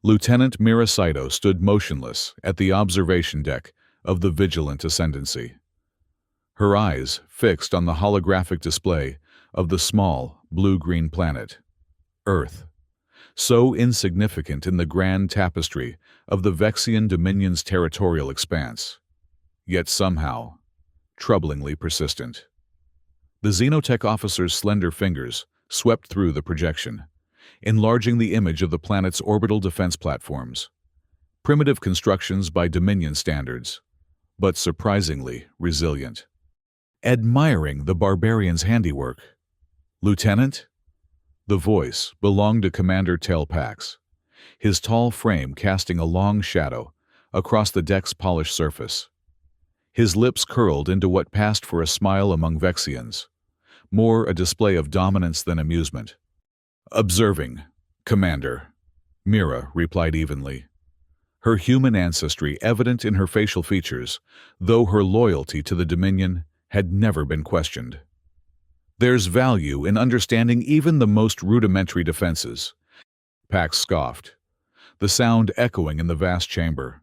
Lieutenant Mira Saito stood motionless at the observation deck of the Vigilant Ascendancy, her eyes fixed on the holographic display of the small, blue-green planet, Earth, so insignificant in the grand tapestry of the Vexian Dominion's territorial expanse, yet somehow troublingly persistent. The Xenotech officer's slender fingers swept through the projection, enlarging the image of the planet's orbital defense platforms, primitive constructions by Dominion standards, but surprisingly resilient. Admiring the barbarian's handiwork, "Lieutenant?" The voice belonged to Commander Telpax, his tall frame casting a long shadow across the deck's polished surface. His lips curled into what passed for a smile among Vexians, more a display of dominance than amusement. "Observing, Commander," Mira replied evenly, her human ancestry evident in her facial features, though her loyalty to the Dominion had never been questioned. "There's value in understanding even the most rudimentary defenses," Pax scoffed, the sound echoing in the vast chamber.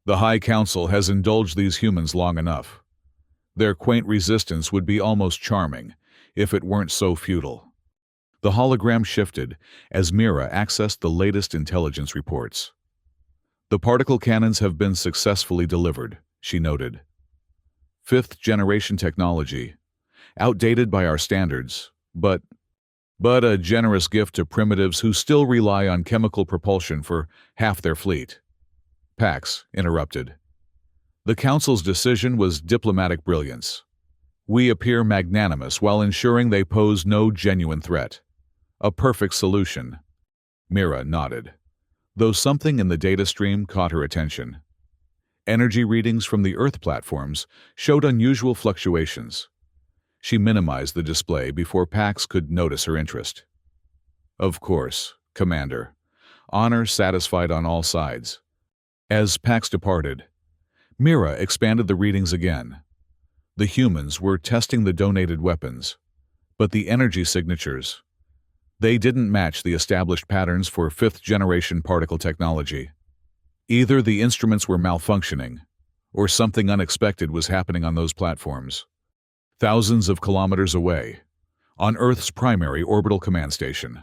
"The High Council has indulged these humans long enough. Their quaint resistance would be almost charming if it weren't so futile." The hologram shifted as Mira accessed the latest intelligence reports. "The particle cannons have been successfully delivered," she noted. "Fifth-generation technology, outdated by our standards, but a generous gift to primitives who still rely on chemical propulsion for half their fleet," Pax interrupted. "The Council's decision was diplomatic brilliance. We appear magnanimous while ensuring they pose no genuine threat. A perfect solution." Mira nodded, though something in the data stream caught her attention. Energy readings from the Earth platforms showed unusual fluctuations. She minimized the display before Pax could notice her interest. "Of course, Commander. Honor satisfied on all sides." As Pax departed, Mira expanded the readings again. The humans were testing the donated weapons, but the energy signatures, they didn't match the established patterns for fifth-generation particle technology. Either the instruments were malfunctioning, or something unexpected was happening on those platforms. Thousands of kilometers away, on Earth's primary orbital command station,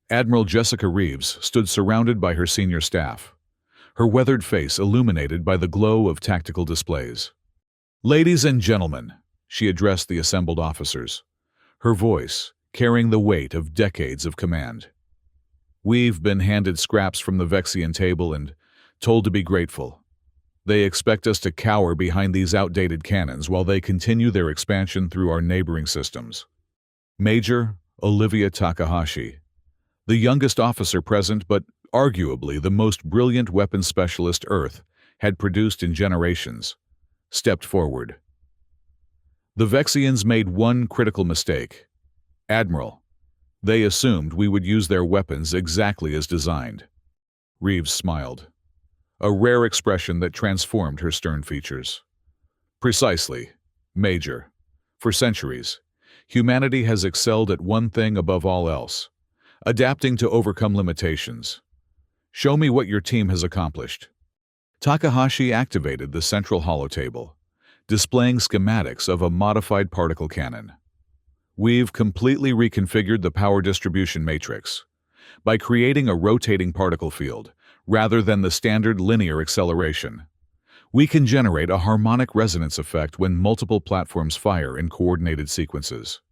Admiral Jessica Reeves stood surrounded by her senior staff, her weathered face illuminated by the glow of tactical displays. "Ladies and gentlemen," she addressed the assembled officers, her voice carrying the weight of decades of command. "We've been handed scraps from the Vexian table and told to be grateful. They expect us to cower behind these outdated cannons while they continue their expansion through our neighboring systems." Major Olivia Takahashi, the youngest officer present but arguably the most brilliant weapons specialist Earth had produced in generations, stepped forward. "The Vexians made one critical mistake. Admiral, they assumed we would use their weapons exactly as designed." Reeves smiled, a rare expression that transformed her stern features. "Precisely, Major. For centuries, humanity has excelled at one thing above all else: adapting to overcome limitations. Show me what your team has accomplished." Takahashi activated the central holotable, displaying schematics of a modified particle cannon. "We've completely reconfigured the power distribution matrix. By creating a rotating particle field, rather than the standard linear acceleration, we can generate a harmonic resonance effect when multiple platforms fire in coordinated sequences."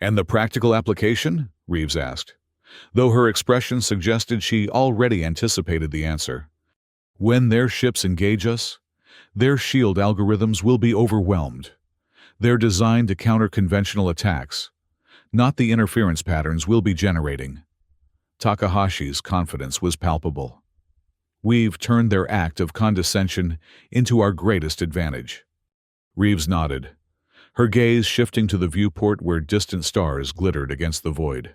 "And the practical application?" Reeves asked, though her expression suggested she already anticipated the answer. "When their ships engage us, their shield algorithms will be overwhelmed. They're designed to counter conventional attacks, not the interference patterns we'll be generating." Takahashi's confidence was palpable. "We've turned their act of condescension into our greatest advantage." Reeves nodded, her gaze shifting to the viewport where distant stars glittered against the void.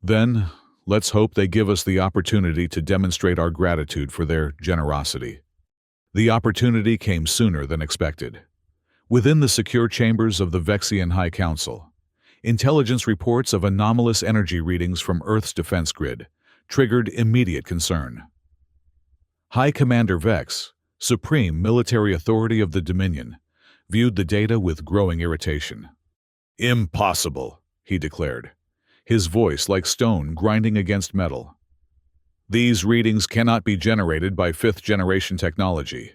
"Then, let's hope they give us the opportunity to demonstrate our gratitude for their generosity." The opportunity came sooner than expected. Within the secure chambers of the Vexian High Council, intelligence reports of anomalous energy readings from Earth's defense grid triggered immediate concern. High Commander Vex, supreme military authority of the Dominion, viewed the data with growing irritation. "Impossible," he declared, his voice like stone grinding against metal. "These readings cannot be generated by fifth-generation technology."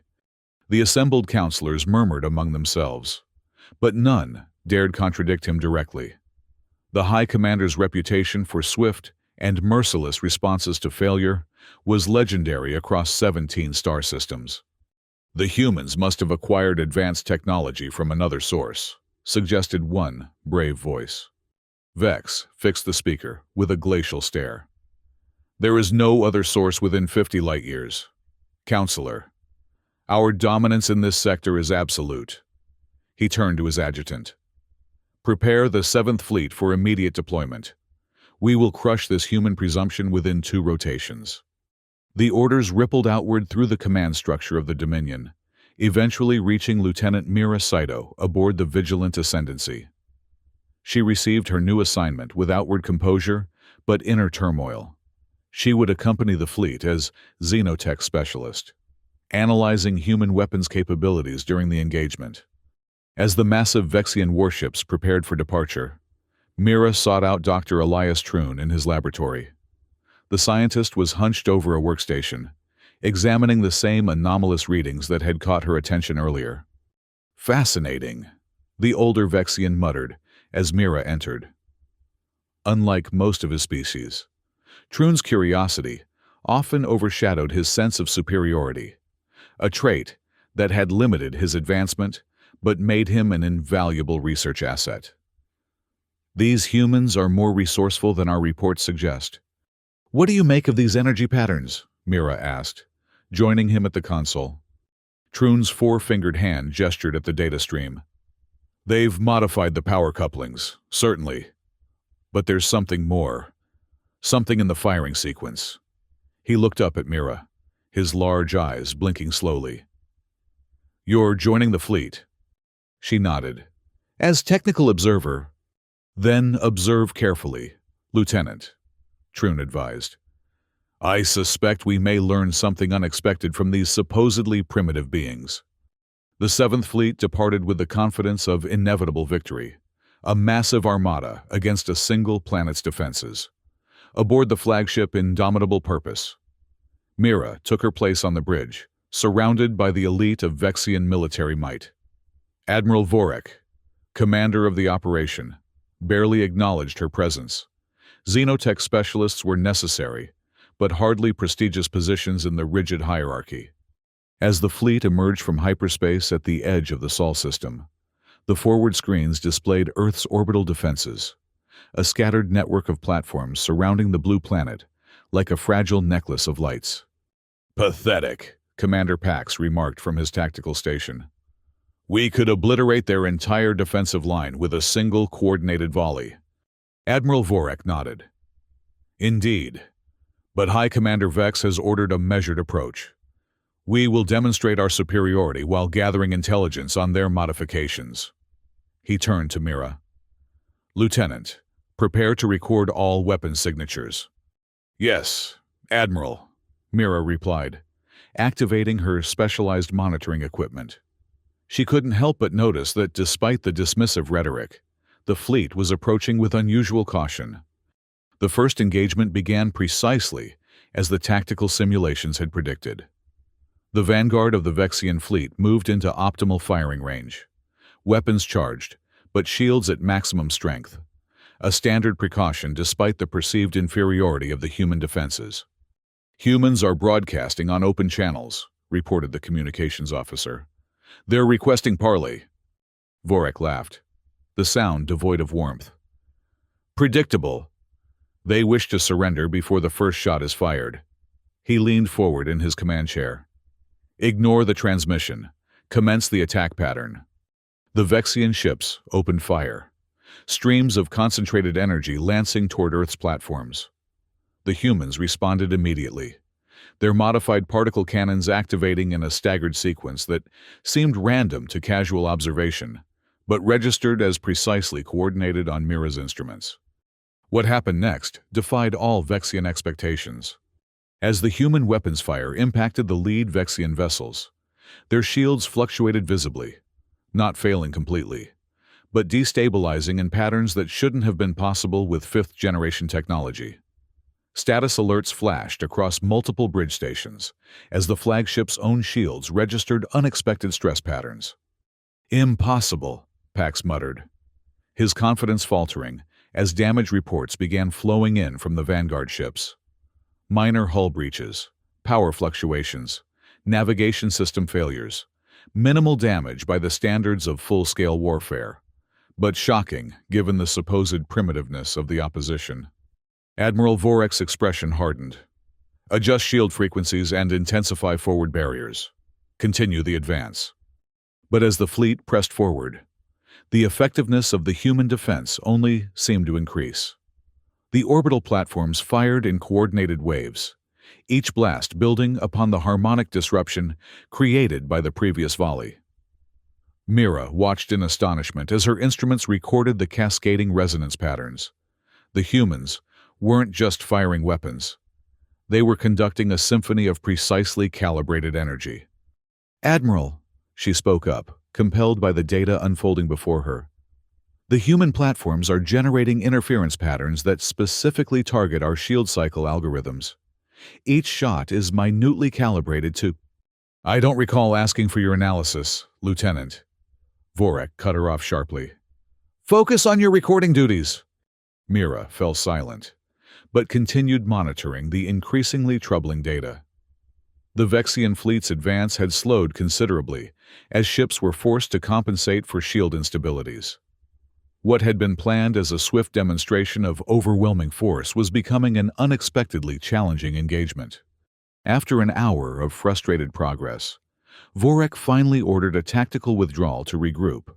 The assembled counselors murmured among themselves, but none dared contradict him directly. The High Commander's reputation for swift and merciless responses to failure was legendary across 17 star systems. "The humans must have acquired advanced technology from another source," suggested one brave voice. Vex fixed the speaker with a glacial stare. "There is no other source within 50 light-years. Counselor, our dominance in this sector is absolute." He turned to his adjutant. "Prepare the 7th Fleet for immediate deployment. We will crush this human presumption within 2 rotations." The orders rippled outward through the command structure of the Dominion, eventually reaching Lieutenant Mira Saito aboard the Vigilant Ascendancy. She received her new assignment with outward composure but inner turmoil. She would accompany the fleet as xenotech specialist, analyzing human weapons capabilities during the engagement. As the massive Vexian warships prepared for departure, Mira sought out Dr. Elias Troon in his laboratory. The scientist was hunched over a workstation, examining the same anomalous readings that had caught her attention earlier. "Fascinating," the older Vexian muttered as Mira entered. Unlike most of his species, Troon's curiosity often overshadowed his sense of superiority, a trait that had limited his advancement but made him an invaluable research asset. "These humans are more resourceful than our reports suggest." "What do you make of these energy patterns?" Mira asked, joining him at the console. Troon's four-fingered hand gestured at the data stream. "They've modified the power couplings, certainly. But there's something more. Something in the firing sequence." He looked up at Mira, his large eyes blinking slowly. "You're joining the fleet?" She nodded. "As technical observer." "Then observe carefully, Lieutenant," Troon advised. "I suspect we may learn something unexpected from these supposedly primitive beings." The 7th Fleet departed with the confidence of inevitable victory, a massive armada against a single planet's defenses. Aboard the flagship Indomitable Purpose, Mira took her place on the bridge, surrounded by the elite of Vexian military might. Admiral Vorek, commander of the operation, barely acknowledged her presence. Xenotech specialists were necessary, but hardly prestigious positions in the rigid hierarchy. As the fleet emerged from hyperspace at the edge of the Sol system, the forward screens displayed Earth's orbital defenses, a scattered network of platforms surrounding the blue planet, like a fragile necklace of lights. "Pathetic," Commander Pax remarked from his tactical station. "We could obliterate their entire defensive line with a single coordinated volley." Admiral Vorek nodded. "Indeed, but High Commander Vex has ordered a measured approach. We will demonstrate our superiority while gathering intelligence on their modifications." He turned to Mira. "Lieutenant, prepare to record all weapon signatures." "Yes, Admiral," Mira replied, activating her specialized monitoring equipment. She couldn't help but notice that despite the dismissive rhetoric, the fleet was approaching with unusual caution. The first engagement began precisely as the tactical simulations had predicted. The vanguard of the Vexian fleet moved into optimal firing range, weapons charged, but shields at maximum strength, a standard precaution despite the perceived inferiority of the human defenses. "Humans are broadcasting on open channels," reported the communications officer. "They're requesting parley." Vorek laughed, the sound devoid of warmth. "Predictable. They wish to surrender before the first shot is fired." He leaned forward in his command chair. "Ignore the transmission. Commence the attack pattern." The Vexian ships opened fire, streams of concentrated energy lancing toward Earth's platforms. The humans responded immediately, their modified particle cannons activating in a staggered sequence that seemed random to casual observation, but registered as precisely coordinated on Mira's instruments. What happened next defied all Vexian expectations. As the human weapons fire impacted the lead Vexian vessels, their shields fluctuated visibly, not failing completely, but destabilizing in patterns that shouldn't have been possible with fifth-generation technology. Status alerts flashed across multiple bridge stations as the flagship's own shields registered unexpected stress patterns. "Impossible," Pax muttered, his confidence faltering as damage reports began flowing in from the Vanguard ships. Minor hull breaches, power fluctuations, navigation system failures, minimal damage by the standards of full-scale warfare, but shocking given the supposed primitiveness of the opposition. Admiral Vorek's expression hardened. "Adjust shield frequencies and intensify forward barriers. Continue the advance." But as the fleet pressed forward, the effectiveness of the human defense only seemed to increase. The orbital platforms fired in coordinated waves, each blast building upon the harmonic disruption created by the previous volley. Mira watched in astonishment as her instruments recorded the cascading resonance patterns. The humans weren't just firing weapons. They were conducting a symphony of precisely calibrated energy. "Admiral," she spoke up, compelled by the data unfolding before her. "The human platforms are generating interference patterns that specifically target our shield cycle algorithms. Each shot is minutely calibrated to—" "I don't recall asking for your analysis, Lieutenant." Vorek cut her off sharply. "Focus on your recording duties." Mira fell silent, but continued monitoring the increasingly troubling data. The Vexian fleet's advance had slowed considerably as ships were forced to compensate for shield instabilities. What had been planned as a swift demonstration of overwhelming force was becoming an unexpectedly challenging engagement. After an hour of frustrated progress, Vorek finally ordered a tactical withdrawal to regroup.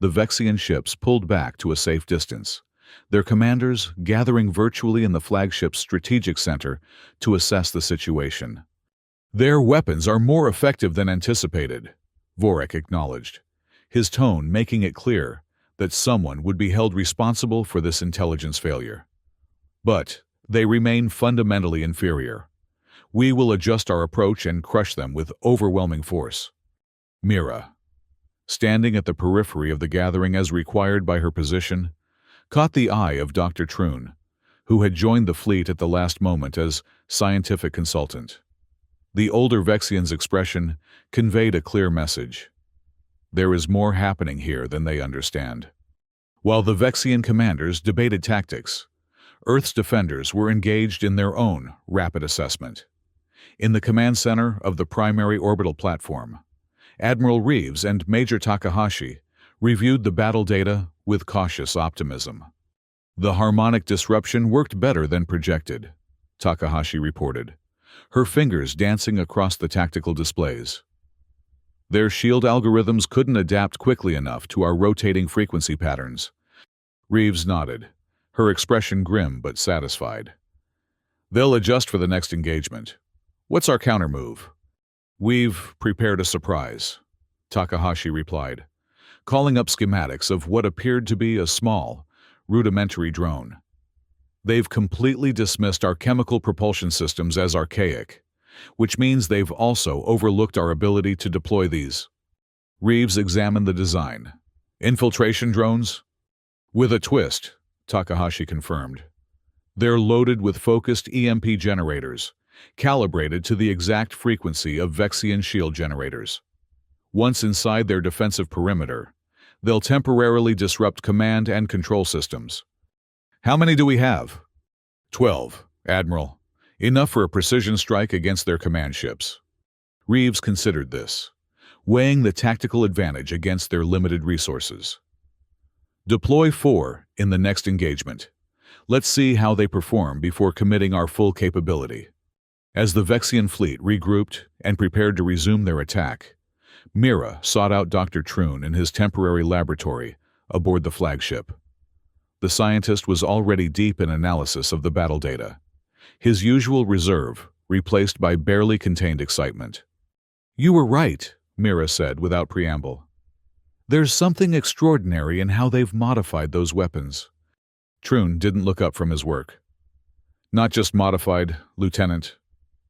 The Vexian ships pulled back to a safe distance, their commanders gathering virtually in the flagship's strategic center to assess the situation. "Their weapons are more effective than anticipated," Vorek acknowledged, his tone making it clear that someone would be held responsible for this intelligence failure. "But they remain fundamentally inferior. We will adjust our approach and crush them with overwhelming force." Mira, standing at the periphery of the gathering as required by her position, caught the eye of Dr. Troon, who had joined the fleet at the last moment as scientific consultant. The older Vexian's expression conveyed a clear message. There is more happening here than they understand. While the Vexian commanders debated tactics, Earth's defenders were engaged in their own rapid assessment. In the command center of the primary orbital platform, Admiral Reeves and Major Takahashi reviewed the battle data with cautious optimism. "The harmonic disruption worked better than projected," Takahashi reported, her fingers dancing across the tactical displays. "Their shield algorithms couldn't adapt quickly enough to our rotating frequency patterns." Reeves nodded, her expression grim but satisfied. "They'll adjust for the next engagement. What's our countermove?" "We've prepared a surprise," Takahashi replied, calling up schematics of what appeared to be a small, rudimentary drone. "They've completely dismissed our chemical propulsion systems as archaic, which means they've also overlooked our ability to deploy these." Reeves examined the design. "Infiltration drones?" "With a twist," Takahashi confirmed. "They're loaded with focused EMP generators, calibrated to the exact frequency of Vexian shield generators. Once inside their defensive perimeter, they'll temporarily disrupt command and control systems." "How many do we have?" 12, Admiral. Enough for a precision strike against their command ships." Reeves considered this, weighing the tactical advantage against their limited resources. "Deploy 4 in the next engagement. Let's see how they perform before committing our full capability." As the Vexian fleet regrouped and prepared to resume their attack, Mira sought out Dr. Troon in his temporary laboratory aboard the flagship. The scientist was already deep in analysis of the battle data, his usual reserve replaced by barely contained excitement. "You were right," Mira said without preamble. "There's something extraordinary in how they've modified those weapons. Troon didn't look up from his work. Not just modified, Lieutenant,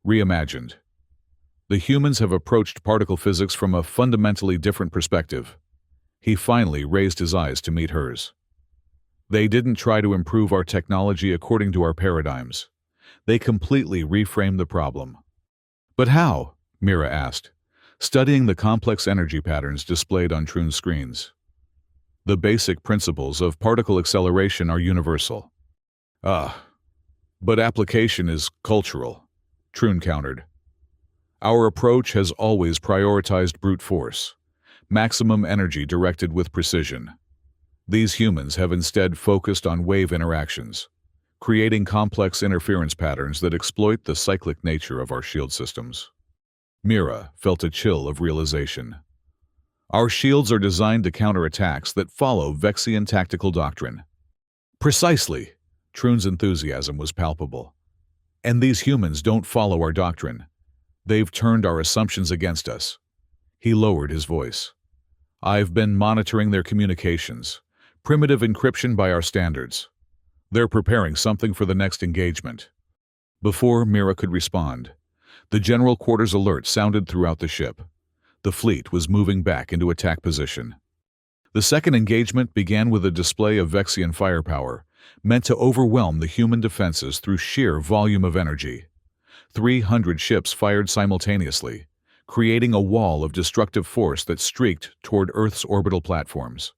reimagined. The humans have approached particle physics from a fundamentally different perspective. He finally raised his eyes to meet hers. They didn't try to improve our technology according to our paradigms. They completely reframed the problem. But how? Mira asked, studying the complex energy patterns displayed on Troon's screens. The basic principles of particle acceleration are universal. But application is cultural, Troon countered. Our approach has always prioritized brute force, maximum energy directed with precision. These humans have instead focused on wave interactions, creating complex interference patterns that exploit the cyclic nature of our shield systems. Mira felt a chill of realization. Our shields are designed to counter attacks that follow Vexian tactical doctrine. Precisely, Troon's enthusiasm was palpable. And these humans don't follow our doctrine. They've turned our assumptions against us. He lowered his voice. I've been monitoring their communications, primitive encryption by our standards. They're preparing something for the next engagement. Before Mira could respond, the general quarters alert sounded throughout the ship. The fleet was moving back into attack position. The second engagement began with a display of Vexian firepower, meant to overwhelm the human defenses through sheer volume of energy. 300 ships fired simultaneously, creating a wall of destructive force that streaked toward Earth's orbital platforms.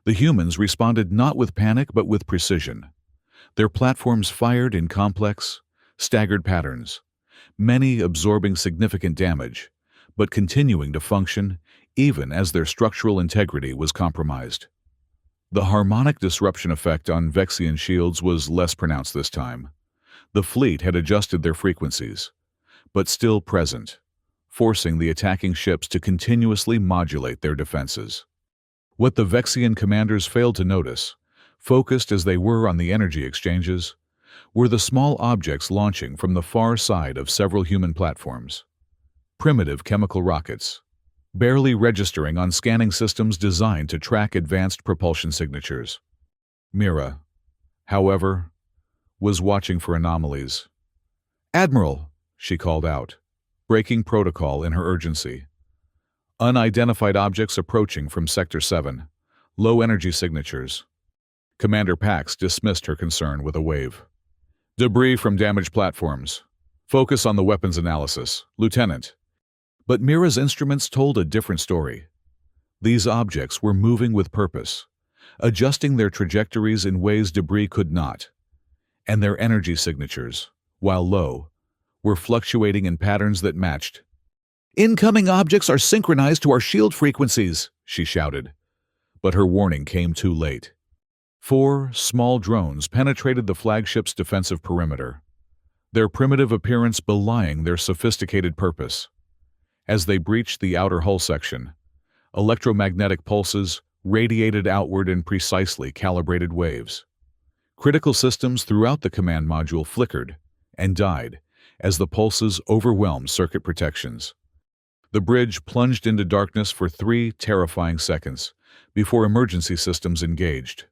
The humans responded not with panic but with precision. Their platforms fired in complex, staggered patterns, many absorbing significant damage, but continuing to function even as their structural integrity was compromised. The harmonic disruption effect on Vexian shields was less pronounced this time. The fleet had adjusted their frequencies, but still present, forcing the attacking ships to continuously modulate their defenses. What the Vexian commanders failed to notice, focused as they were on the energy exchanges, were the small objects launching from the far side of several human platforms. Primitive chemical rockets, barely registering on scanning systems designed to track advanced propulsion signatures. Mira, however, was watching for anomalies. "Admiral," she called out, breaking protocol in her urgency. "Unidentified objects approaching from Sector 7. Low energy signatures." Commander Pax dismissed her concern with a wave. "Debris from damaged platforms. Focus on the weapons analysis, Lieutenant." But Mira's instruments told a different story. These objects were moving with purpose, adjusting their trajectories in ways debris could not. And their energy signatures, while low, were fluctuating in patterns that matched. "Incoming objects are synchronized to our shield frequencies," she shouted. But her warning came too late. 4 small drones penetrated the flagship's defensive perimeter, their primitive appearance belying their sophisticated purpose. As they breached the outer hull section, electromagnetic pulses radiated outward in precisely calibrated waves. Critical systems throughout the command module flickered and died as the pulses overwhelmed circuit protections. The bridge plunged into darkness for 3 terrifying seconds before emergency systems engaged.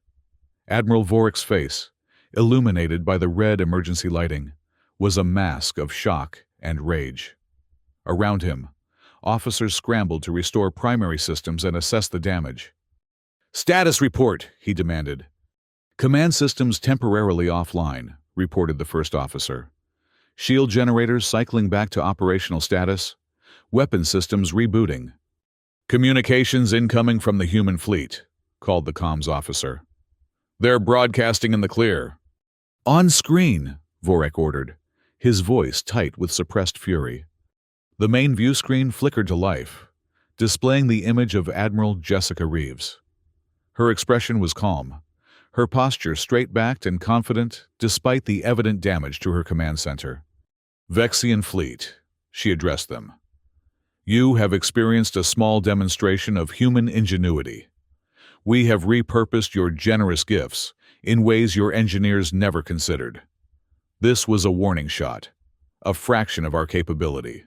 Admiral Vorik's face, illuminated by the red emergency lighting, was a mask of shock and rage. Around him, officers scrambled to restore primary systems and assess the damage. "Status report," he demanded. "Command systems temporarily offline," reported the first officer. "Shield generators cycling back to operational status. Weapon systems rebooting." "Communications incoming from the human fleet," called the comms officer. "They're broadcasting in the clear." "On screen," Vorik ordered, his voice tight with suppressed fury. The main view screen flickered to life, displaying the image of Admiral Jessica Reeves. Her expression was calm, her posture straight-backed and confident despite the evident damage to her command center. "Vexian fleet," she addressed them. "You have experienced a small demonstration of human ingenuity. We have repurposed your generous gifts in ways your engineers never considered. This was a warning shot, a fraction of our capability.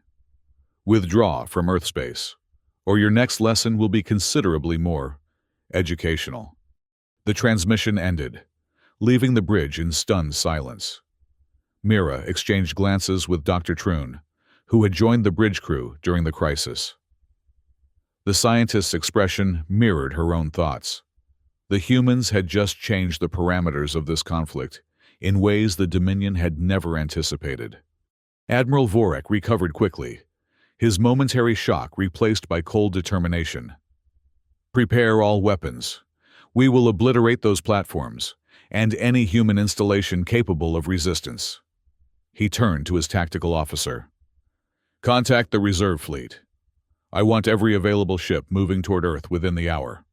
Withdraw from Earth space, or your next lesson will be considerably more educational." The transmission ended, leaving the bridge in stunned silence. Mira exchanged glances with Dr. Troon, who had joined the bridge crew during the crisis. The scientist's expression mirrored her own thoughts. The humans had just changed the parameters of this conflict in ways the Dominion had never anticipated. Admiral Vorek recovered quickly, his momentary shock replaced by cold determination. "Prepare all weapons. We will obliterate those platforms, and any human installation capable of resistance." He turned to his tactical officer. "Contact the reserve fleet. I want every available ship moving toward Earth within the hour."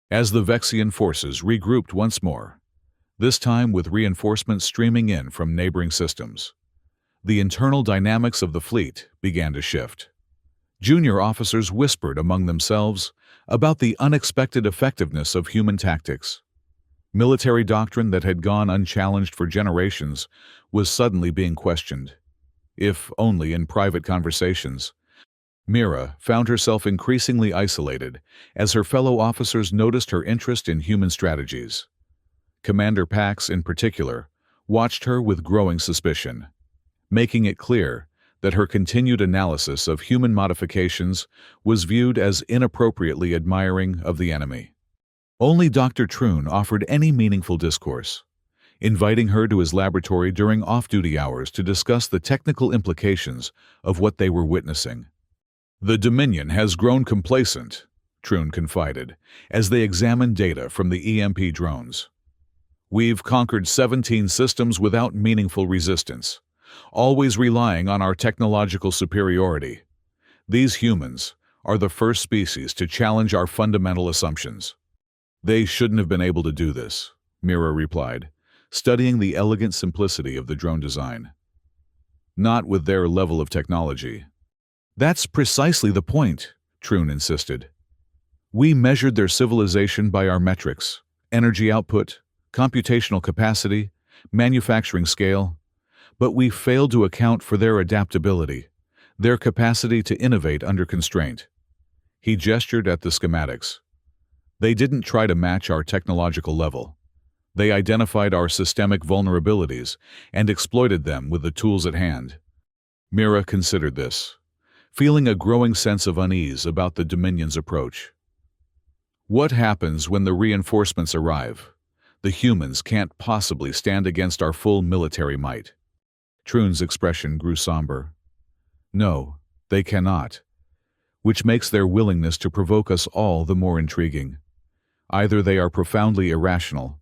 As the Vexian forces regrouped once more, this time with reinforcements streaming in from neighboring systems, the internal dynamics of the fleet began to shift. Junior officers whispered among themselves about the unexpected effectiveness of human tactics. Military doctrine that had gone unchallenged for generations was suddenly being questioned, if only in private conversations. Mira found herself increasingly isolated as her fellow officers noticed her interest in human strategies. Commander Pax, in particular, watched her with growing suspicion, making it clear that her continued analysis of human modifications was viewed as inappropriately admiring of the enemy. Only Dr. Troon offered any meaningful discourse, inviting her to his laboratory during off-duty hours to discuss the technical implications of what they were witnessing. "The Dominion has grown complacent," Troon confided, as they examined data from the EMP drones. "We've conquered 17 systems without meaningful resistance, always relying on our technological superiority. These humans are the first species to challenge our fundamental assumptions." "They shouldn't have been able to do this," Mira replied, studying the elegant simplicity of the drone design. "Not with their level of technology." "That's precisely the point," Troon insisted. "We measured their civilization by our metrics: energy output, computational capacity, manufacturing scale, but we failed to account for their adaptability, their capacity to innovate under constraint." He gestured at the schematics. "They didn't try to match our technological level. They identified our systemic vulnerabilities and exploited them with the tools at hand." Mira considered this, feeling a growing sense of unease about the Dominion's approach. "What happens when the reinforcements arrive? The humans can't possibly stand against our full military might." Troon's expression grew somber. "No, they cannot, which makes their willingness to provoke us all the more intriguing. Either they are profoundly irrational,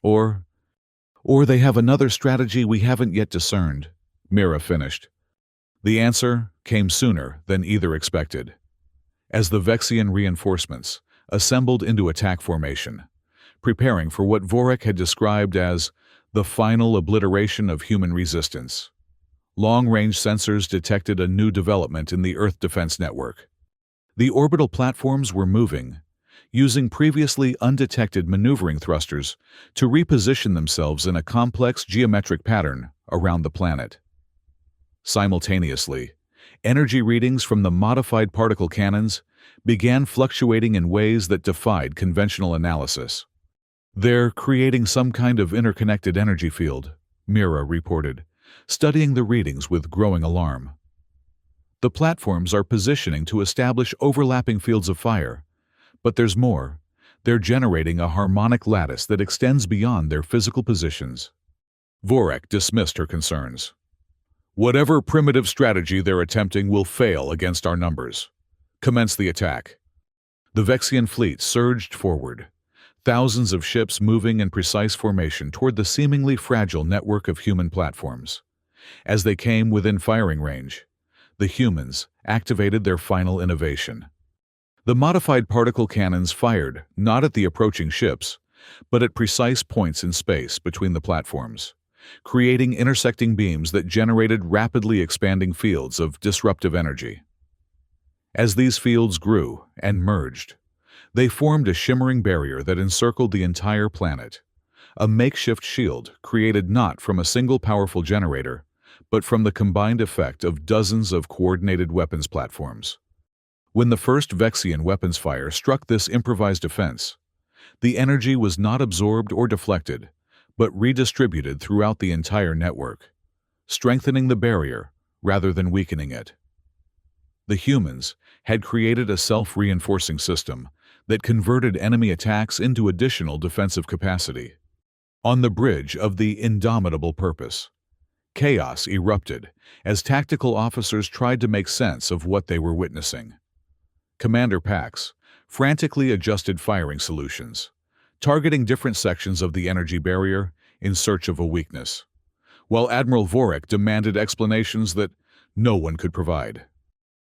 or they have another strategy we haven't yet discerned," Mira finished. The answer came sooner than either expected. As the Vexian reinforcements assembled into attack formation, preparing for what Vorek had described as the final obliteration of human resistance, long-range sensors detected a new development in the Earth defense network. The orbital platforms were moving, using previously undetected maneuvering thrusters to reposition themselves in a complex geometric pattern around the planet. Simultaneously, energy readings from the modified particle cannons began fluctuating in ways that defied conventional analysis. "They're creating some kind of interconnected energy field," Mira reported, studying the readings with growing alarm. "The platforms are positioning to establish overlapping fields of fire, but there's more. They're generating a harmonic lattice that extends beyond their physical positions." Vorek dismissed her concerns. "Whatever primitive strategy they're attempting will fail against our numbers. Commence the attack." The Vexian fleet surged forward, thousands of ships moving in precise formation toward the seemingly fragile network of human platforms. As they came within firing range, the humans activated their final innovation. The modified particle cannons fired not at the approaching ships, but at precise points in space between the platforms, creating intersecting beams that generated rapidly expanding fields of disruptive energy. As these fields grew and merged, they formed a shimmering barrier that encircled the entire planet, a makeshift shield created not from a single powerful generator, but from the combined effect of dozens of coordinated weapons platforms. When the first Vexian weapons fire struck this improvised defense, the energy was not absorbed or deflected, but redistributed throughout the entire network, strengthening the barrier rather than weakening it. The humans had created a self-reinforcing system that converted enemy attacks into additional defensive capacity. On the bridge of the indomitable purpose, chaos erupted as tactical officers tried to make sense of what they were witnessing. Commander Pax frantically adjusted firing solutions, targeting different sections of the energy barrier in search of a weakness, while Admiral Vorek demanded explanations that no one could provide.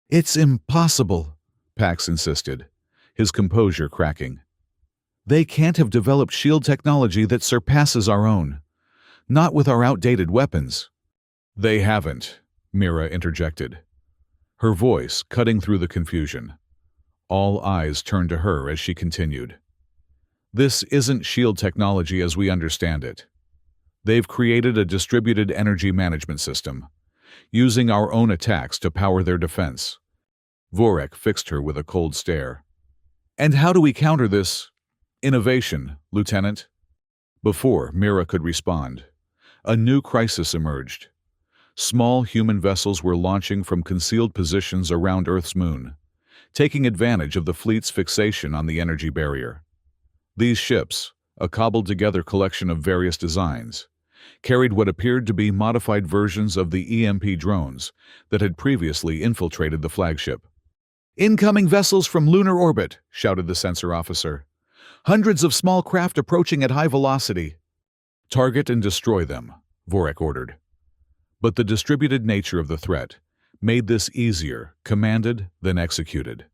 "It's impossible," Pax insisted, his composure cracking. "They can't have developed shield technology that surpasses our own. Not with our outdated weapons." "They haven't," Mira interjected, her voice cutting through the confusion. All eyes turned to her as she continued. "This isn't shield technology as we understand it. They've created a distributed energy management system, using our own attacks to power their defense." Vorek fixed her with a cold stare. "And how do we counter this innovation, Lieutenant?" Before Mira could respond, a new crisis emerged. Small human vessels were launching from concealed positions around Earth's moon, taking advantage of the fleet's fixation on the energy barrier. These ships, a cobbled-together collection of various designs, carried what appeared to be modified versions of the EMP drones that had previously infiltrated the flagship. "Incoming vessels from lunar orbit," shouted the sensor officer. "Hundreds of small craft approaching at high velocity." "Target and destroy them," Vorek ordered. But the distributed nature of the threat made this easier commanded than executed.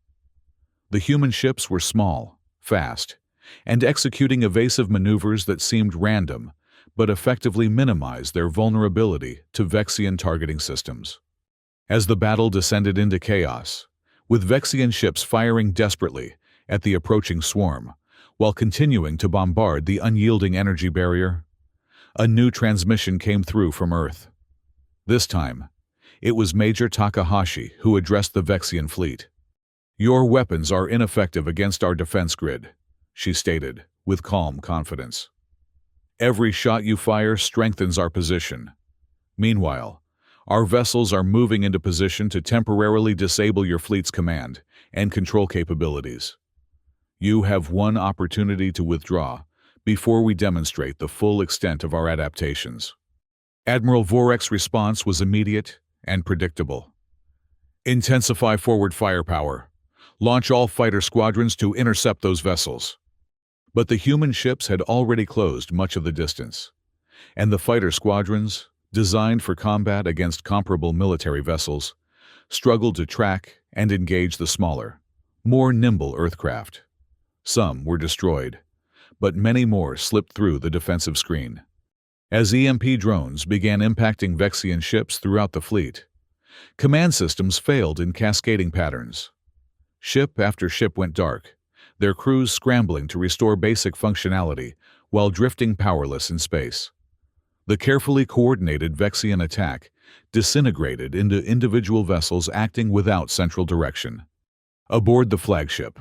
The human ships were small, fast, and executing evasive maneuvers that seemed random but effectively minimized their vulnerability to Vexian targeting systems. As the battle descended into chaos, with Vexian ships firing desperately at the approaching swarm while continuing to bombard the unyielding energy barrier, a new transmission came through from Earth. This time, it was Major Takahashi who addressed the Vexian fleet. "Your weapons are ineffective against our defense grid," she stated, with calm confidence. "Every shot you fire strengthens our position. Meanwhile, our vessels are moving into position to temporarily disable your fleet's command and control capabilities. You have one opportunity to withdraw before we demonstrate the full extent of our adaptations." Admiral Vorek's response was immediate and predictable. "Intensify forward firepower. Launch all fighter squadrons to intercept those vessels." But the human ships had already closed much of the distance, and the fighter squadrons, designed for combat against comparable military vessels, struggled to track and engage the smaller, more nimble Earthcraft. Some were destroyed, but many more slipped through the defensive screen. As EMP drones began impacting Vexian ships throughout the fleet, command systems failed in cascading patterns. Ship after ship went dark, their crews scrambling to restore basic functionality while drifting powerless in space. The carefully coordinated Vexian attack disintegrated into individual vessels acting without central direction. Aboard the flagship,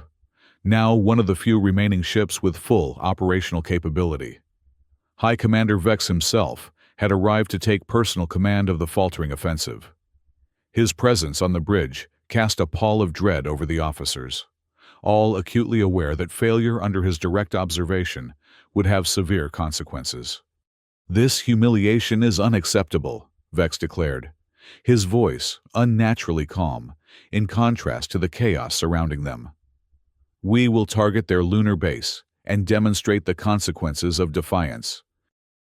now one of the few remaining ships with full operational capability, High Commander Vex himself had arrived to take personal command of the faltering offensive. His presence on the bridge cast a pall of dread over the officers, all acutely aware that failure under his direct observation would have severe consequences. "This humiliation is unacceptable," Vex declared, his voice unnaturally calm, in contrast to the chaos surrounding them. "We will target their lunar base and demonstrate the consequences of defiance."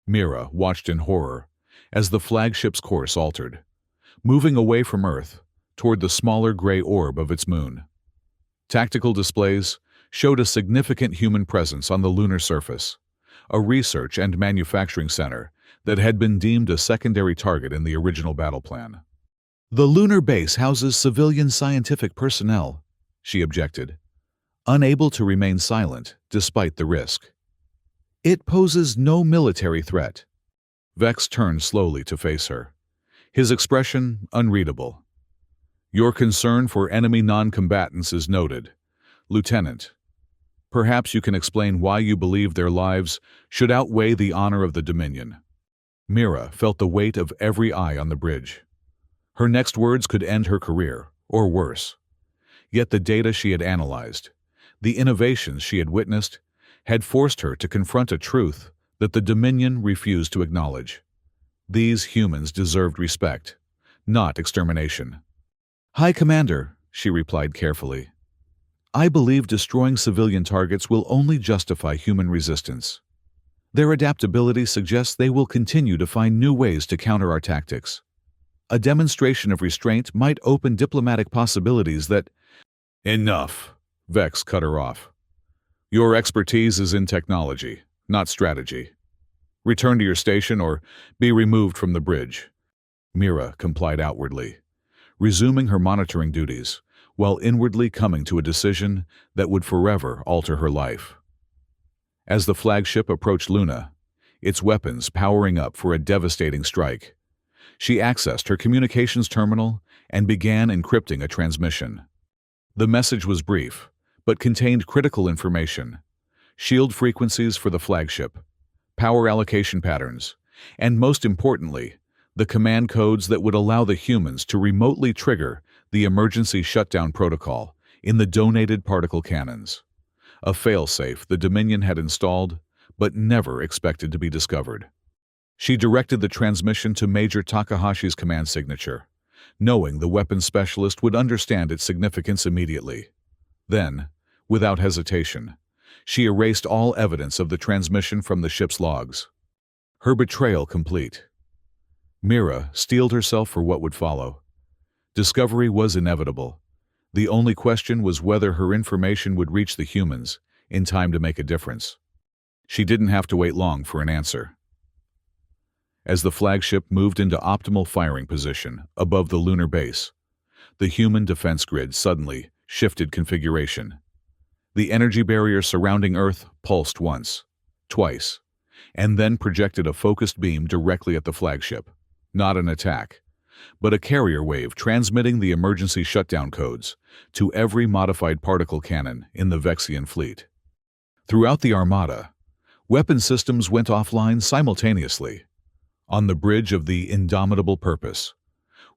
Mira watched in horror as the flagship's course altered, moving away from Earth toward the smaller gray orb of its moon. Tactical displays showed a significant human presence on the lunar surface, a research and manufacturing center that had been deemed a secondary target in the original battle plan. "The lunar base houses civilian scientific personnel," she objected, unable to remain silent despite the risk. "It poses no military threat." Vex turned slowly to face her, his expression unreadable. "Your concern for enemy non-combatants is noted, Lieutenant. Perhaps you can explain why you believe their lives should outweigh the honor of the Dominion." Mira felt the weight of every eye on the bridge. Her next words could end her career, or worse. Yet the data she had analyzed, the innovations she had witnessed, had forced her to confront a truth that the Dominion refused to acknowledge. These humans deserved respect, not extermination. "High Commander," she replied carefully, "I believe destroying civilian targets will only justify human resistance. Their adaptability suggests they will continue to find new ways to counter our tactics. A demonstration of restraint might open diplomatic possibilities that—" "Enough," Vex cut her off. "Your expertise is in technology, not strategy. Return to your station or be removed from the bridge." Mira complied outwardly, resuming her monitoring duties, while inwardly coming to a decision that would forever alter her life. As the flagship approached Luna, its weapons powering up for a devastating strike, she accessed her communications terminal and began encrypting a transmission. The message was brief, but contained critical information: shield frequencies for the flagship, power allocation patterns, and most importantly, the command codes that would allow the humans to remotely trigger the emergency shutdown protocol in the donated particle cannons. A failsafe the Dominion had installed, but never expected to be discovered. She directed the transmission to Major Takahashi's command signature, knowing the weapons specialist would understand its significance immediately. Then, without hesitation, she erased all evidence of the transmission from the ship's logs. Her betrayal complete. Mira steeled herself for what would follow. Discovery was inevitable. The only question was whether her information would reach the humans in time to make a difference. She didn't have to wait long for an answer. As the flagship moved into optimal firing position above the lunar base, the human defense grid suddenly shifted configuration. The energy barrier surrounding Earth pulsed once, twice, and then projected a focused beam directly at the flagship. Not an attack, but a carrier wave transmitting the emergency shutdown codes to every modified particle cannon in the Vexian fleet. Throughout the Armada, weapon systems went offline simultaneously. On the bridge of the Indomitable Purpose,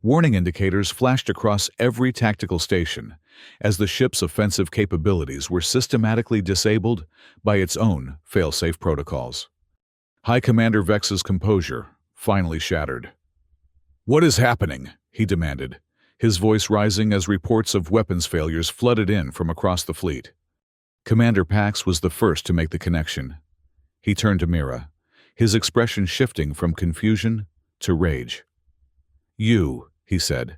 warning indicators flashed across every tactical station as the ship's offensive capabilities were systematically disabled by its own failsafe protocols. High Commander Vex's composure finally shattered. "What is happening?" he demanded, his voice rising as reports of weapons failures flooded in from across the fleet. Commander Pax was the first to make the connection. He turned to Mira, his expression shifting from confusion to rage. "You," he said,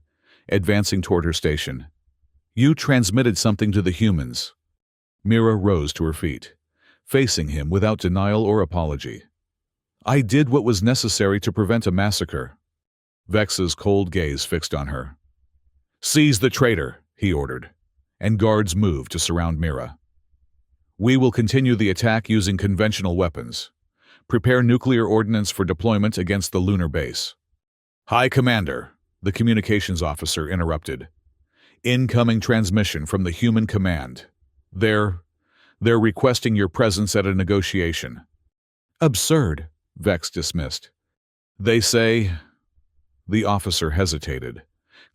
advancing toward her station. "You transmitted something to the humans." Mira rose to her feet, facing him without denial or apology. "I did what was necessary to prevent a massacre." Vex's cold gaze fixed on her. "Seize the traitor," he ordered, and guards moved to surround Mira. "We will continue the attack using conventional weapons. Prepare nuclear ordnance for deployment against the lunar base." "High Commander," the communications officer interrupted. "Incoming transmission from the human command. They're requesting your presence at a negotiation." "Absurd," Vex dismissed. "They say—" The officer hesitated,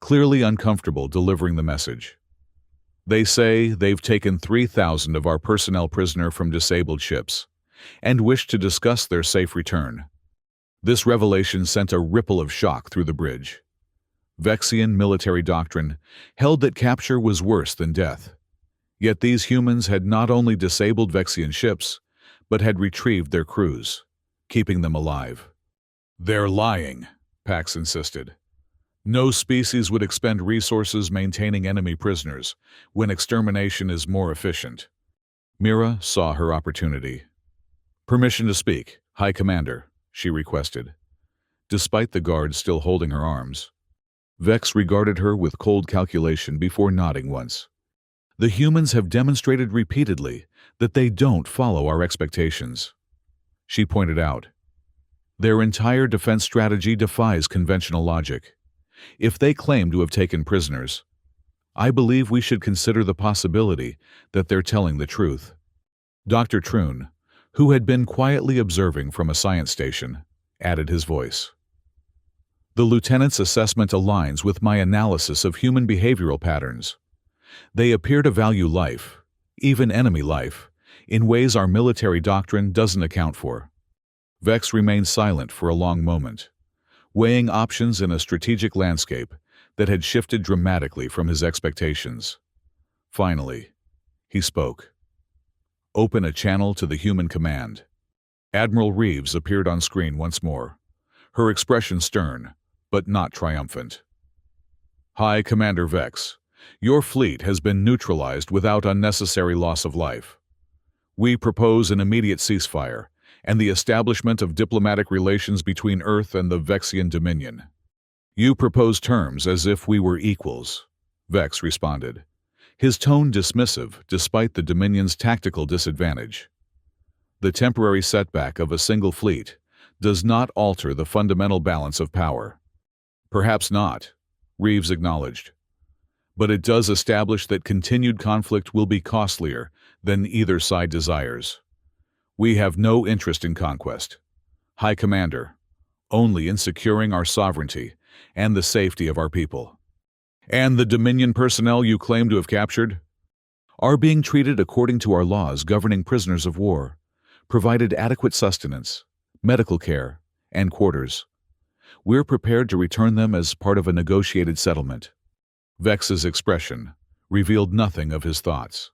clearly uncomfortable delivering the message. "They say they've taken 3,000 of our personnel prisoner from disabled ships and wish to discuss their safe return." This revelation sent a ripple of shock through the bridge. Vexian military doctrine held that capture was worse than death. Yet these humans had not only disabled Vexian ships, but had retrieved their crews, keeping them alive. "They're lying," Pax insisted. "No species would expend resources maintaining enemy prisoners when extermination is more efficient." Mira saw her opportunity. "Permission to speak, High Commander," she requested. Despite the guards still holding her arms, Vex regarded her with cold calculation before nodding once. "The humans have demonstrated repeatedly that they don't follow our expectations," she pointed out. "Their entire defense strategy defies conventional logic. If they claim to have taken prisoners, I believe we should consider the possibility that they're telling the truth." Dr. Troon, who had been quietly observing from a science station, added his voice. The lieutenant's assessment aligns with my analysis of human behavioral patterns. They appear to value life, even enemy life, in ways our military doctrine doesn't account for. Vex remained silent for a long moment, weighing options in a strategic landscape that had shifted dramatically from his expectations. Finally, he spoke. Open a channel to the human command. Admiral Reeves appeared on screen once more, her expression stern, but not triumphant. High Commander Vex, your fleet has been neutralized without unnecessary loss of life. We propose an immediate ceasefire and the establishment of diplomatic relations between Earth and the Vexian Dominion. You propose terms as if we were equals, Vex responded, his tone dismissive despite the Dominion's tactical disadvantage. The temporary setback of a single fleet does not alter the fundamental balance of power. Perhaps not, Reeves acknowledged. But it does establish that continued conflict will be costlier than either side desires. We have no interest in conquest, High Commander, only in securing our sovereignty and the safety of our people. And the Dominion personnel you claim to have captured are being treated according to our laws governing prisoners of war, provided adequate sustenance, medical care, and quarters. We're prepared to return them as part of a negotiated settlement. Vex's expression revealed nothing of his thoughts.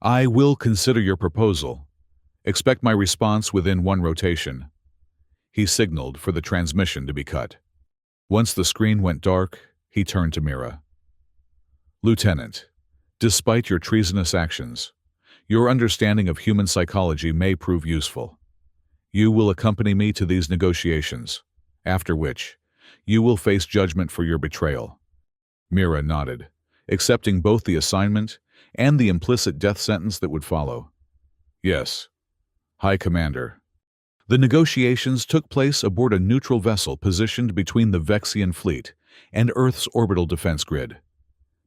I will consider your proposal. Expect my response within one rotation. He signaled for the transmission to be cut. Once the screen went dark, he turned to Mira. Lieutenant, despite your treasonous actions, your understanding of human psychology may prove useful. You will accompany me to these negotiations, after which you will face judgment for your betrayal. Mira nodded, accepting both the assignment and the implicit death sentence that would follow. Yes, High Commander. The negotiations took place aboard a neutral vessel positioned between the Vexian fleet and Earth's orbital defense grid.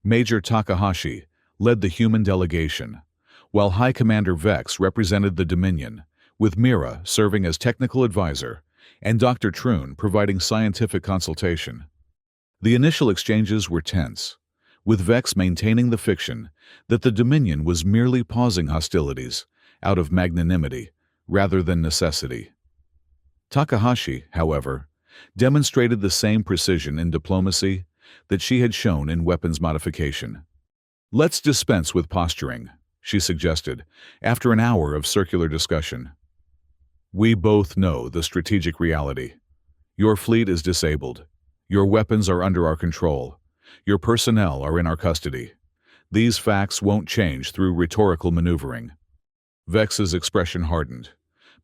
Major Takahashi led the human delegation, while High Commander Vex represented the Dominion, with Mira serving as technical advisor and Dr. Troon providing scientific consultation. The initial exchanges were tense, with Vex maintaining the fiction that the Dominion was merely pausing hostilities out of magnanimity rather than necessity. Takahashi, however, demonstrated the same precision in diplomacy that she had shown in weapons modification. Let's dispense with posturing, she suggested, after an hour of circular discussion. We both know the strategic reality. Your fleet is disabled. Your weapons are under our control. Your personnel are in our custody. These facts won't change through rhetorical maneuvering. Vex's expression hardened,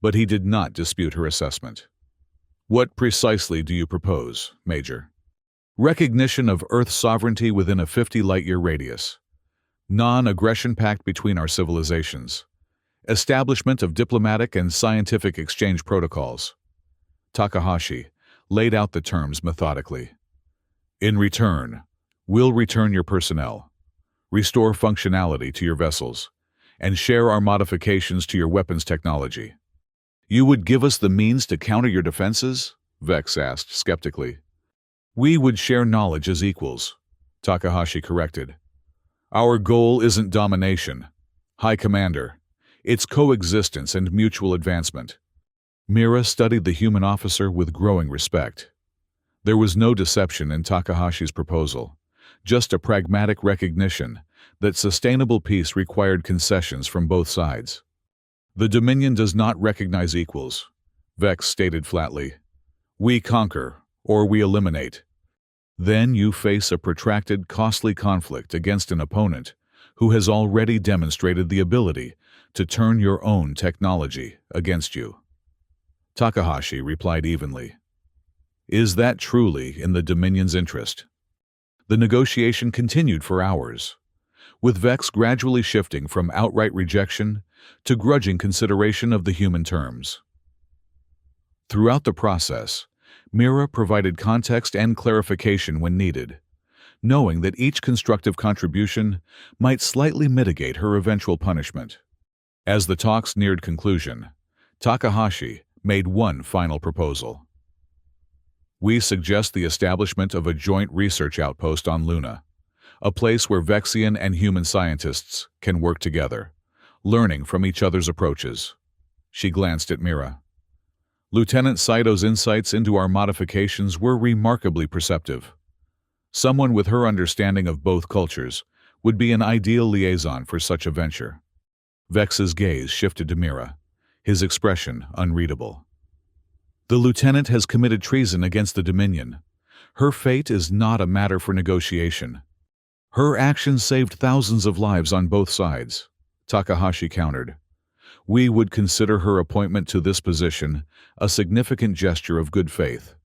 but he did not dispute her assessment. What precisely do you propose, Major? Recognition of Earth's sovereignty within a 50-light-year radius. Non-aggression pact between our civilizations. Establishment of diplomatic and scientific exchange protocols. Takahashi laid out the terms methodically. In return, we'll return your personnel, restore functionality to your vessels, and share our modifications to your weapons technology. You would give us the means to counter your defenses? Vex asked skeptically. We would share knowledge as equals, Takahashi corrected. Our goal isn't domination, High Commander. It's coexistence and mutual advancement. Mira studied the human officer with growing respect. There was no deception in Takahashi's proposal, just a pragmatic recognition that sustainable peace required concessions from both sides. The Dominion does not recognize equals, Vex stated flatly. We conquer, or we eliminate. Then you face a protracted, costly conflict against an opponent who has already demonstrated the ability to turn your own technology against you. Takahashi replied evenly. Is that truly in the Dominion's interest? The negotiation continued for hours, with Vex gradually shifting from outright rejection to grudging consideration of the human terms. Throughout the process, Mira provided context and clarification when needed, knowing that each constructive contribution might slightly mitigate her eventual punishment. As the talks neared conclusion, Takahashi made one final proposal. We suggest the establishment of a joint research outpost on Luna, a place where Vexian and human scientists can work together, learning from each other's approaches. She glanced at Mira. Lieutenant Saito's insights into our modifications were remarkably perceptive. Someone with her understanding of both cultures would be an ideal liaison for such a venture. Vex's gaze shifted to Mira, his expression unreadable. The lieutenant has committed treason against the Dominion. Her fate is not a matter for negotiation. Her actions saved thousands of lives on both sides, Takahashi countered. We would consider her appointment to this position a significant gesture of good faith.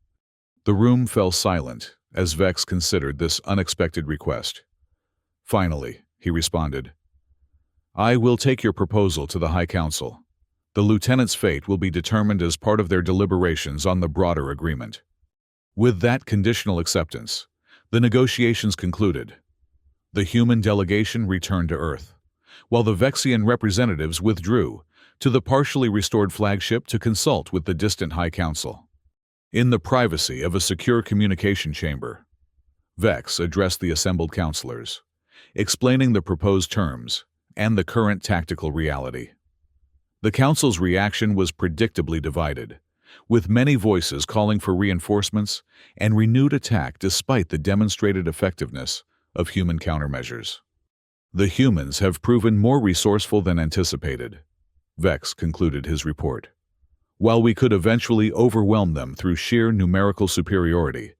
The room fell silent as Vex considered this unexpected request. Finally, he responded, I will take your proposal to the High Council. The lieutenant's fate will be determined as part of their deliberations on the broader agreement. With that conditional acceptance, the negotiations concluded. The human delegation returned to Earth, while the Vexian representatives withdrew to the partially restored flagship to consult with the distant High Council. In the privacy of a secure communication chamber, Vex addressed the assembled counselors, explaining the proposed terms and the current tactical reality. The Council's reaction was predictably divided, with many voices calling for reinforcements and renewed attack despite the demonstrated effectiveness of human countermeasures. The humans have proven more resourceful than anticipated, Vex concluded his report. While we could eventually overwhelm them through sheer numerical superiority,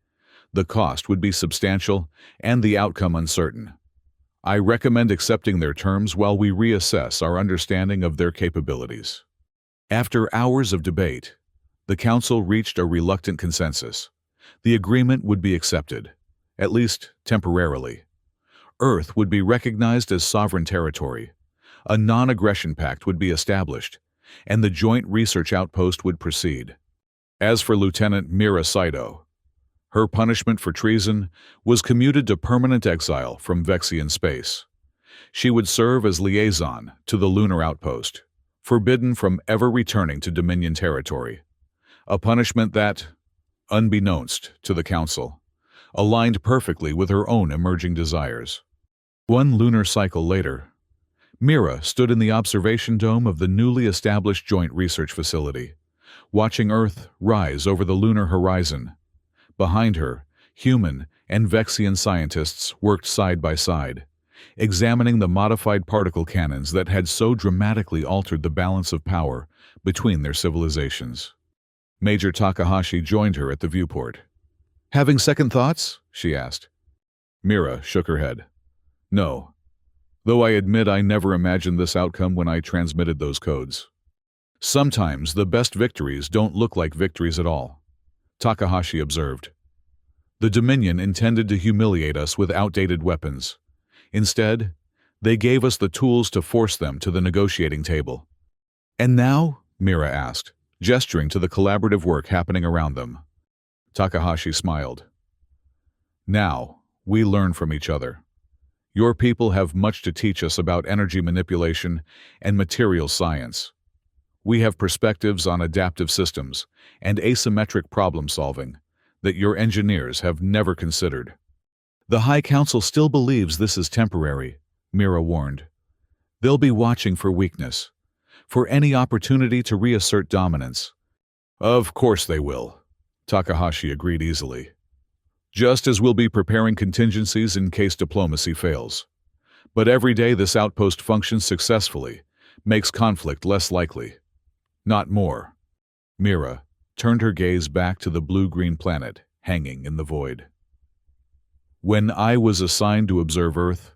the cost would be substantial and the outcome uncertain. I recommend accepting their terms while we reassess our understanding of their capabilities. After hours of debate, the Council reached a reluctant consensus. The agreement would be accepted, at least temporarily. Earth would be recognized as sovereign territory, a non-aggression pact would be established, and the joint research outpost would proceed. As for Lieutenant Mira Saito, her punishment for treason was commuted to permanent exile from Vexian space. She would serve as liaison to the lunar outpost, forbidden from ever returning to Dominion territory, a punishment that, unbeknownst to the Council, aligned perfectly with her own emerging desires. One lunar cycle later, Mira stood in the observation dome of the newly established joint research facility, watching Earth rise over the lunar horizon. Behind her, human and Vexian scientists worked side by side, examining the modified particle cannons that had so dramatically altered the balance of power between their civilizations. Major Takahashi joined her at the viewport. Having second thoughts? She asked. Mira shook her head. No, though I admit I never imagined this outcome when I transmitted those codes. Sometimes the best victories don't look like victories at all, Takahashi observed. The Dominion intended to humiliate us with outdated weapons. Instead, they gave us the tools to force them to the negotiating table. And now? Mira asked, gesturing to the collaborative work happening around them. Takahashi smiled. Now, we learn from each other. Your people have much to teach us about energy manipulation and material science. We have perspectives on adaptive systems and asymmetric problem-solving that your engineers have never considered. The High Council still believes this is temporary, Mira warned. They'll be watching for weakness, for any opportunity to reassert dominance. Of course they will, Takahashi agreed easily. Just as we'll be preparing contingencies in case diplomacy fails. But every day this outpost functions successfully makes conflict less likely. Not more. Mira turned her gaze back to the blue-green planet hanging in the void. When I was assigned to observe Earth,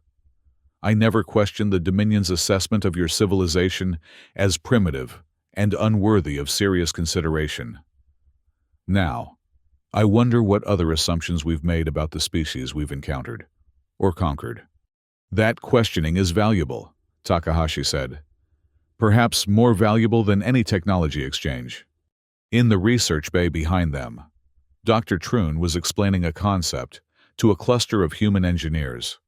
I never questioned the Dominion's assessment of your civilization as primitive and unworthy of serious consideration. Now, I wonder what other assumptions we've made about the species we've encountered, or conquered. That questioning is valuable, Takahashi said. Perhaps more valuable than any technology exchange. In the research bay behind them, Dr. Troon was explaining a concept to a cluster of human engineers,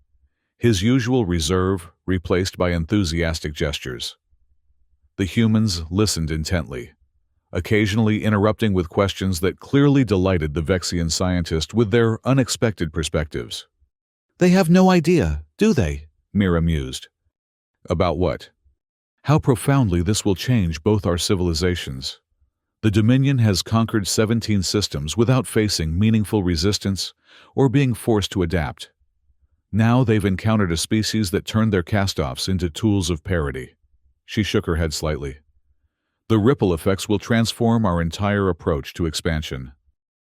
his usual reserve replaced by enthusiastic gestures. The humans listened intently, occasionally interrupting with questions that clearly delighted the Vexian scientist with their unexpected perspectives. "They have no idea, do they?" Mira mused. About what? How profoundly this will change both our civilizations. The Dominion has conquered 17 systems without facing meaningful resistance or being forced to adapt. Now they've encountered a species that turned their cast-offs into tools of parody. She shook her head slightly. The ripple effects will transform our entire approach to expansion.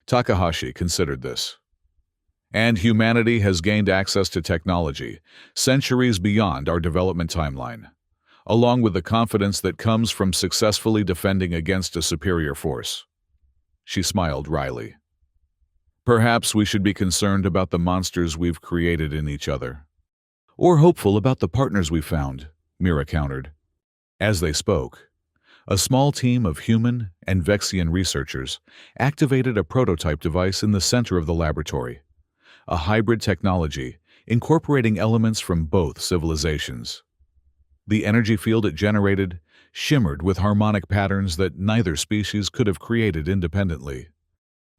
Takahashi considered this. And humanity has gained access to technology, centuries beyond our development timeline, along with the confidence that comes from successfully defending against a superior force. She smiled wryly. Perhaps we should be concerned about the monsters we've created in each other. Or hopeful about the partners we found, Mira countered. As they spoke, a small team of human and Vexian researchers activated a prototype device in the center of the laboratory, a hybrid technology incorporating elements from both civilizations. The energy field it generated shimmered with harmonic patterns that neither species could have created independently.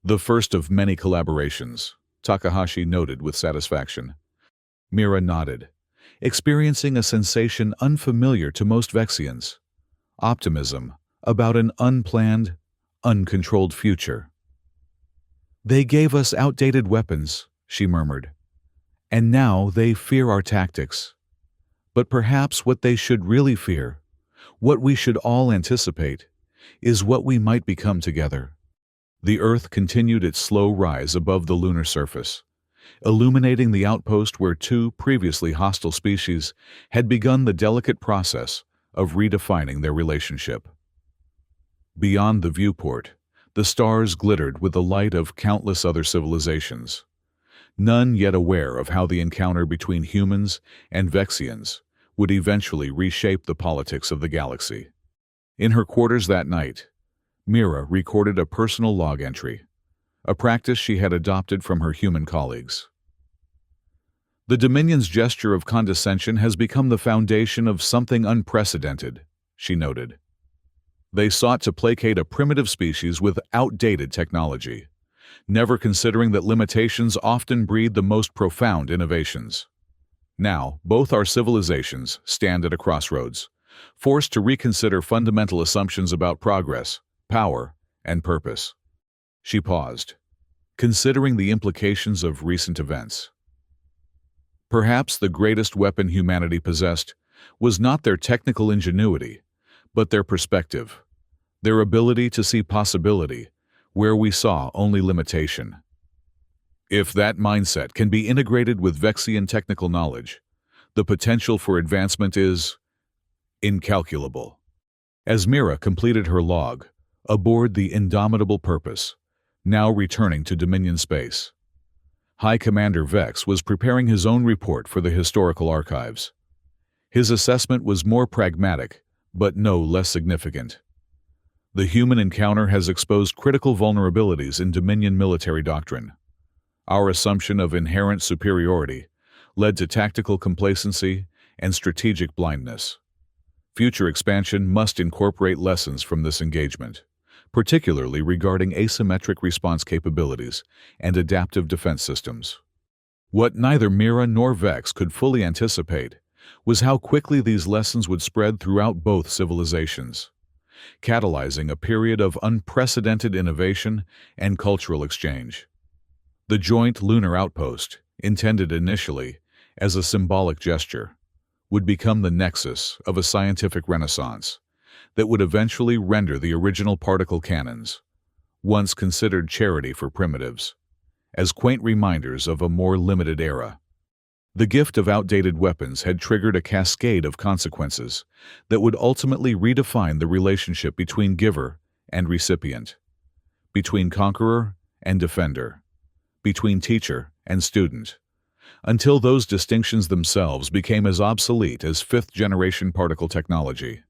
The first of many collaborations, Takahashi noted with satisfaction. Mira nodded, experiencing a sensation unfamiliar to most Vexians: optimism about an unplanned, uncontrolled future. "They gave us outdated weapons," she murmured, "and now they fear our tactics. But perhaps what they should really fear, what we should all anticipate, is what we might become together." The Earth continued its slow rise above the lunar surface, illuminating the outpost where two previously hostile species had begun the delicate process of redefining their relationship. Beyond the viewport, the stars glittered with the light of countless other civilizations, none yet aware of how the encounter between humans and Vexians would eventually reshape the politics of the galaxy. In her quarters that night, Mira recorded a personal log entry, a practice she had adopted from her human colleagues. "The Dominion's gesture of condescension has become the foundation of something unprecedented," she noted. "They sought to placate a primitive species with outdated technology, never considering that limitations often breed the most profound innovations. Now, both our civilizations stand at a crossroads, forced to reconsider fundamental assumptions about progress, power, and purpose." She paused, considering the implications of recent events. Perhaps the greatest weapon humanity possessed was not their technical ingenuity, but their perspective, their ability to see possibility where we saw only limitation. If that mindset can be integrated with Vexian technical knowledge, the potential for advancement is incalculable. As Mira completed her log, aboard the indomitable Purpose, now returning to Dominion space, High Commander Vex was preparing his own report for the historical archives. His assessment was more pragmatic, but no less significant. The human encounter has exposed critical vulnerabilities in Dominion military doctrine. Our assumption of inherent superiority led to tactical complacency and strategic blindness. Future expansion must incorporate lessons from this engagement, particularly regarding asymmetric response capabilities and adaptive defense systems. What neither Mira nor Vex could fully anticipate was how quickly these lessons would spread throughout both civilizations, catalyzing a period of unprecedented innovation and cultural exchange. The joint lunar outpost, intended initially as a symbolic gesture, would become the nexus of a scientific renaissance that would eventually render the original particle cannons, once considered charity for primitives, as quaint reminders of a more limited era. The gift of outdated weapons had triggered a cascade of consequences that would ultimately redefine the relationship between giver and recipient, between conqueror and defender, between teacher and student, until those distinctions themselves became as obsolete as fifth-generation particle technology.